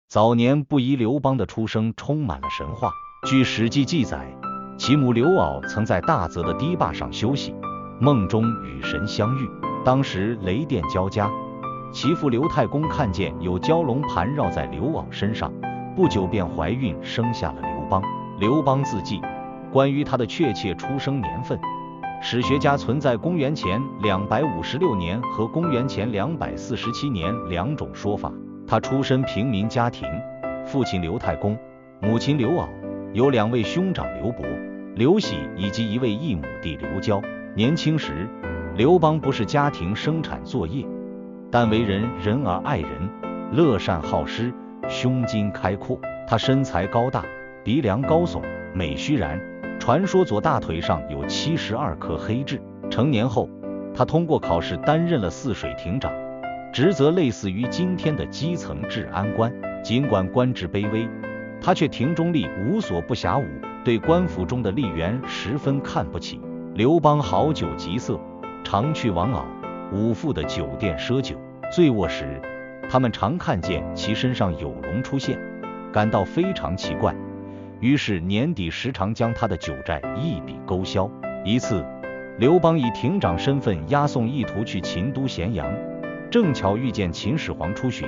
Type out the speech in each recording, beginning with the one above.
早年不疑刘邦的出生充满了神话。据《史记》记载，其母刘媪曾在大泽的堤坝上休息，梦中与神相遇，当时雷电交加，其父刘太公看见有蛟龙盘绕在刘媪身上，不久便怀孕生下了刘邦。刘邦自记，关于他的确切出生年份，史学家存在公元前256年和公元前247年两种说法。他出身平民家庭，父亲刘太公，母亲刘媪，有2位兄长刘伯、刘喜以及1位异母弟刘娇。年轻时，刘邦不是家庭生产作业，但为人仁而爱人，乐善好施，胸襟开阔。他身材高大，鼻梁高耸，美须髯，传说左大腿上有72颗黑痣。成年后，他通过考试担任了泗水亭长，职责类似于今天的基层治安官。尽管官职卑微，他却庭中立，无所不暇舞，对官府中的吏员十分看不起。刘邦好酒极色，常去王媪、武父的酒店赊酒。醉卧时，他们常看见其身上有龙出现，感到非常奇怪，于是年底时常将他的酒债一笔勾销。一次，刘邦以亭长身份押送一徒去秦都咸阳，正巧遇见秦始皇出巡，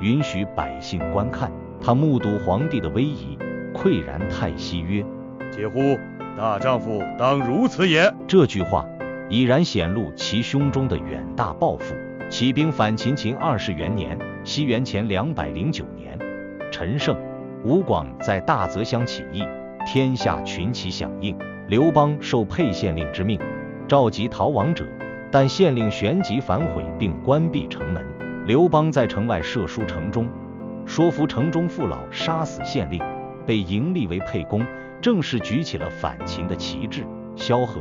允许百姓观看。他目睹皇帝的威仪，喟然叹息曰：嗟乎，大丈夫当如此也。这句话已然显露其胸中的远大抱负。起兵反秦秦20元年，西元前209年，陈胜、吴广在大泽乡起义，天下群起响应。刘邦受沛县令之命，召集逃亡者，但县令旋即反悔并关闭城门。刘邦在城外设书城中，说服城中父老杀死县令，被迎立为沛公，正式举起了反秦的旗帜。萧何、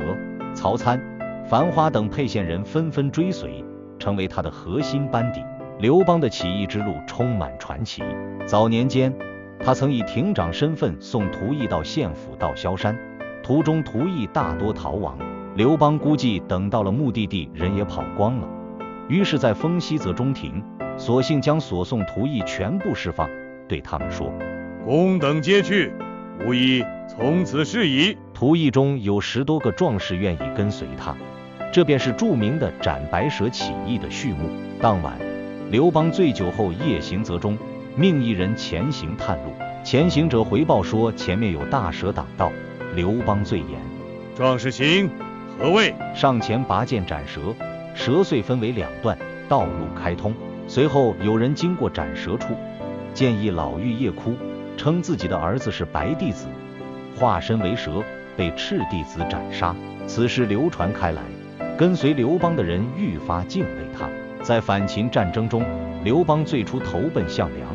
曹参、樊花等沛县人纷纷追随，成为他的核心班底。刘邦的起义之路充满传奇。早年间，他曾以亭长身份送徒役到县府到萧山，途中徒役大多逃亡。刘邦估计等到了目的地，人也跑光了，于是在丰西泽中停，索性将所送徒役全部释放，对他们说：公等皆去，吾已从此是矣。徒役中有10多个壮士愿意跟随他，这便是著名的斩白蛇起义的序幕。当晚，刘邦醉酒后夜行泽中，命一人前行探路。前行者回报说前面有大蛇挡道。刘邦醉言：壮士行，何谓？上前拔剑斩蛇，蛇遂分为2段，道路开通。随后有人经过斩蛇处，见一老妪夜哭，称自己的儿子是白弟子，化身为蛇，被赤弟子斩杀。此事流传开来，跟随刘邦的人愈发敬畏他。在反秦战争中，刘邦最初投奔项梁、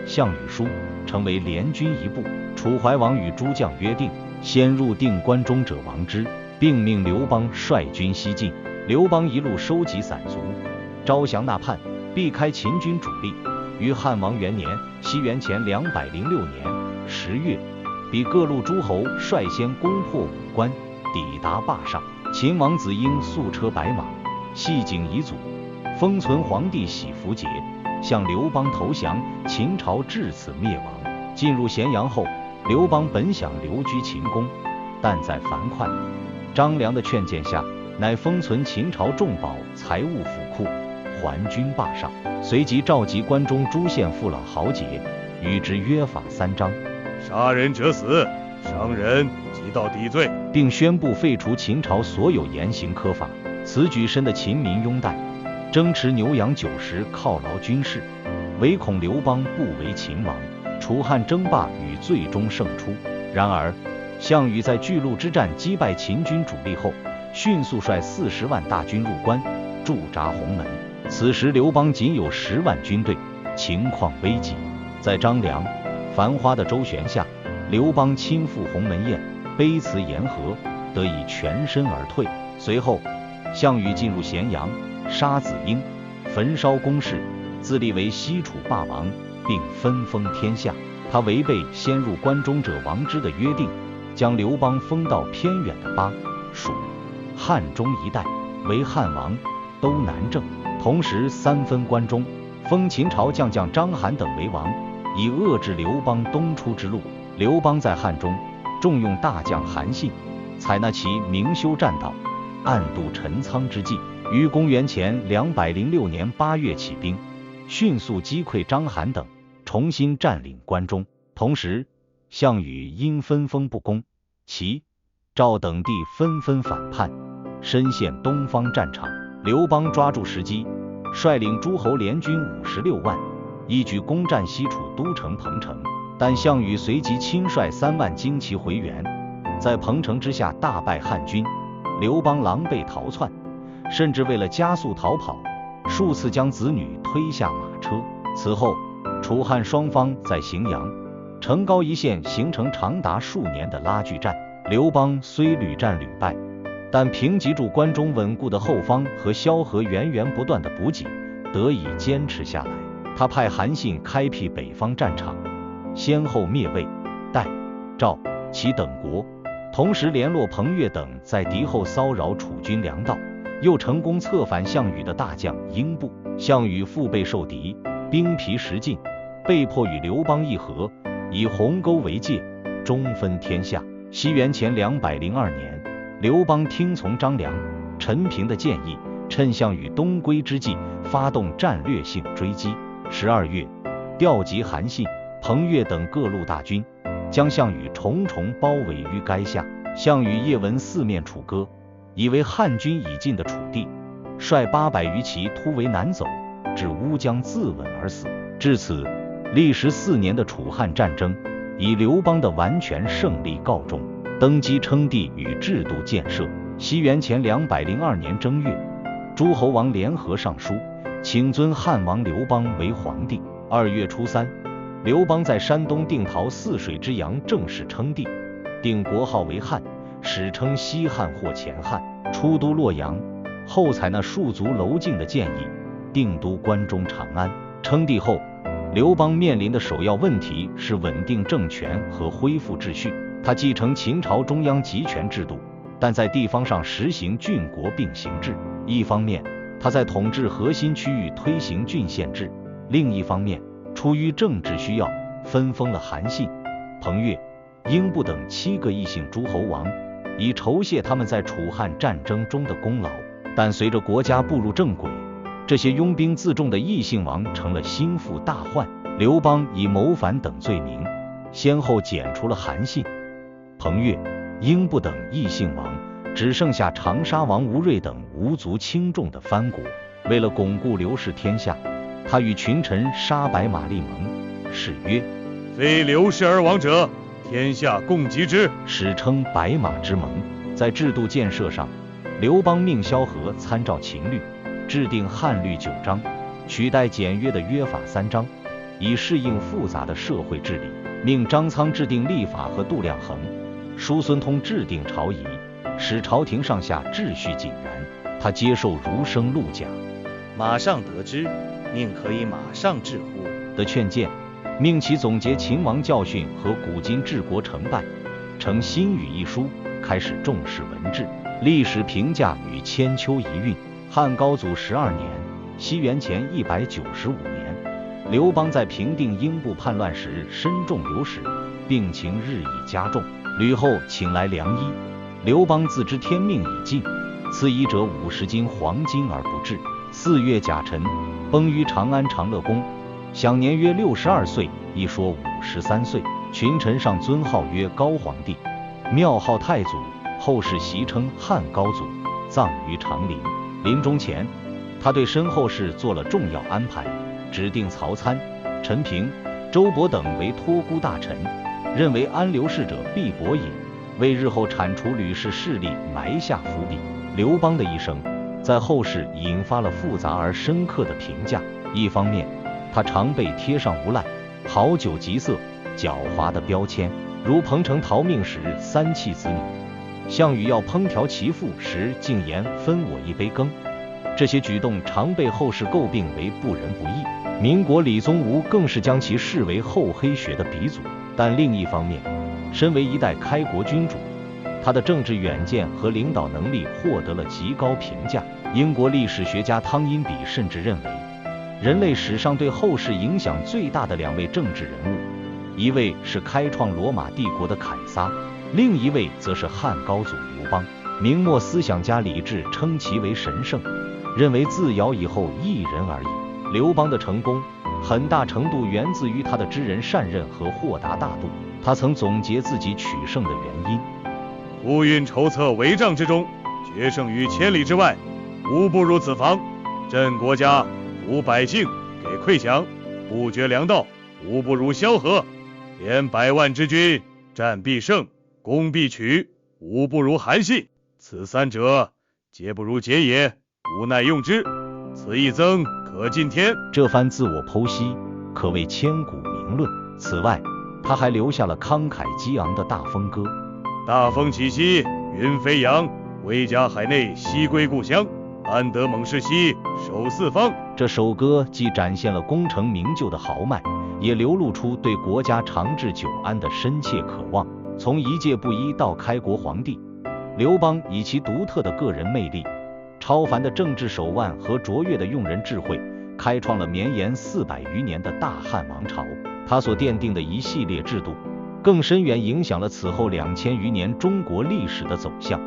项羽书，成为联军一部。楚怀王与诸将约定，先入定关中者亡之，并命刘邦率军西进。刘邦一路收集散卒，招降纳叛，避开秦军主力。于汉王元年，西元前206年10月，比各路诸侯率先攻破武关，抵达坝上。秦王子婴素车白马，系颈以阻。封存皇帝喜符节，向刘邦投降，秦朝至此灭亡。进入咸阳后，刘邦本想留居秦宫，但在樊哙、张良的劝谏下，乃封存秦朝重宝财物府库，还军坝上。随即召集关中诸县父老豪杰，与之约法3章：杀人者死，伤人即到抵罪，并宣布废除秦朝所有严刑苛法。此举深得秦民拥戴，争持牛羊90犒劳军士，唯恐刘邦不为秦王。楚汉争霸与最终胜出。然而，项羽在巨鹿之战击败秦军主力后，迅速率40万大军入关，驻扎鸿门。此时刘邦仅有10万军队，情况危急。在张良、樊花的周旋下，刘邦亲赴鸿门宴，卑辞言和，得以全身而退。随后，项羽进入咸阳，杀子婴，焚烧宫室，自立为西楚霸王，并分封天下。他违背先入关中者亡之的约定，将刘邦封到偏远的巴、蜀、汉中一带为汉王，都南郑。同时3分关中，封秦朝将将章邯等为王，以遏制刘邦东出之路。刘邦在汉中重用大将韩信，采纳其明修栈道、暗度陈仓之计，于公元前206年8月起兵，迅速击溃章邯等，重新占领关中。同时，项羽因分封不公，齐、赵等地纷纷反叛，深陷东方战场。刘邦抓住时机，率领诸侯联军56万，一举攻占西楚都城彭城。但项羽随即亲率3万精骑回援，在彭城之下大败汉军。刘邦狼狈逃窜，甚至为了加速逃跑，数次将子女推下马车。此后，楚汉双方在荥阳、成皋一线形成长达数年的拉锯战。刘邦虽屡战屡败，但凭藉住关中稳固的后方和萧何源源不断的补给，得以坚持下来。他派韩信开辟北方战场，先后灭魏、代、赵、齐等国，同时联络彭越等在敌后骚扰楚军粮道，又成功策反项羽的大将英布。项羽腹背受敌，兵疲石尽，被迫与刘邦议和，以鸿沟为界，中分天下。西元前202年，刘邦听从张良、陈平的建议，趁项羽东归之际，发动战略性追击。12月，调集韩信、彭越等各路大军，将项羽重重包围于垓下。项羽夜闻四面楚歌，以为汉军已尽的楚地，率800余骑突围南走，至乌江自刎而死。至此，历时4年的楚汉战争以刘邦的完全胜利告终。登基称帝与制度建设。西元前202年正月，诸侯王联合上书，请尊汉王刘邦为皇帝。2月初3，刘邦在山东定陶泗水之阳正式称帝，定国号为汉，史称西汉或前汉。出都洛阳后，采纳戍卒娄敬的建议，定都关中长安。称帝后，刘邦面临的首要问题是稳定政权和恢复秩序。他继承秦朝中央集权制度，但在地方上实行郡国并行制。一方面，他在统治核心区域推行郡县制；另一方面，出于政治需要，分封了韩信、彭越、英布等7个异姓诸侯王，以酬谢他们在楚汉战争中的功劳。但随着国家步入正轨，这些拥兵自重的异姓王成了心腹大患。刘邦以谋反等罪名，先后剪除了韩信、彭越、英布等异姓王，只剩下长沙王吴芮等无足轻重的藩国。为了巩固刘氏天下，他与群臣杀白马立盟，誓曰：非刘氏而亡者，天下共击之，史称白马之盟。在制度建设上，刘邦命萧何参照秦律，制定汉律9章，取代简约的约法3章，以适应复杂的社会治理。命张苍制定历法和度量衡，叔孙通制定朝仪，使朝廷上下秩序井然。他接受儒生陆贾马上得知，宁可以马上治乎的劝谏，命其总结秦王教训和古今治国成败，成《新语》一书，开始重视文治、历史评价与千秋遗韵。汉高祖12年，西元前195年，刘邦在平定英布叛乱时身中流矢，病情日益加重。吕后请来良医，刘邦自知天命已尽，赐医者50斤黄金而不治。4月甲辰，崩于长安长乐宫，享年约62岁，一说53岁。群臣上尊号曰高皇帝，庙号太祖，后世习称汉高祖，葬于长陵。临终前，他对身后事做了重要安排，指定曹参、陈平、周勃等为托孤大臣，认为安刘氏者必伯也，为日后铲除吕氏势力埋下伏笔。刘邦的一生在后世引发了复杂而深刻的评价。一方面，他常被贴上无赖、好酒极色、狡猾的标签，如彭城逃命时3弃子女，项羽要烹调其父时竟言分我一杯羹，这些举动常被后世诟病为不仁不义。民国李宗吾更是将其视为厚黑学的鼻祖。但另一方面，身为一代开国君主，他的政治远见和领导能力获得了极高评价。英国历史学家汤因比甚至认为，人类史上对后世影响最大的2位政治人物，一位是开创罗马帝国的凯撒，另一位则是汉高祖刘邦。明末思想家李治称其为神圣，认为自尧以后一人而已。刘邦的成功很大程度源自于他的知人善任和豁达大度。他曾总结自己取胜的原因：夫运筹策帷帐之中，决胜于千里之外，无不如此防。镇国家，抚百姓，给馈饷，不绝粮道，无不如萧何。连100万之军，战必胜，攻必取，无不如韩信。此3者，皆不如节也，无奈用之。此一增，可尽天。这番自我剖析可谓千古名论。此外，他还留下了慷慨激昂的大风歌：大风起兮云飞扬，威加海内西归故乡。安得猛士兮守四方。这首歌既展现了功成名就的豪迈，也流露出对国家长治久安的深切渴望。从一介布衣到开国皇帝，刘邦以其独特的个人魅力、超凡的政治手腕和卓越的用人智慧，开创了绵延400余年的大汉王朝。他所奠定的一系列制度，更深远影响了此后2000余年中国历史的走向。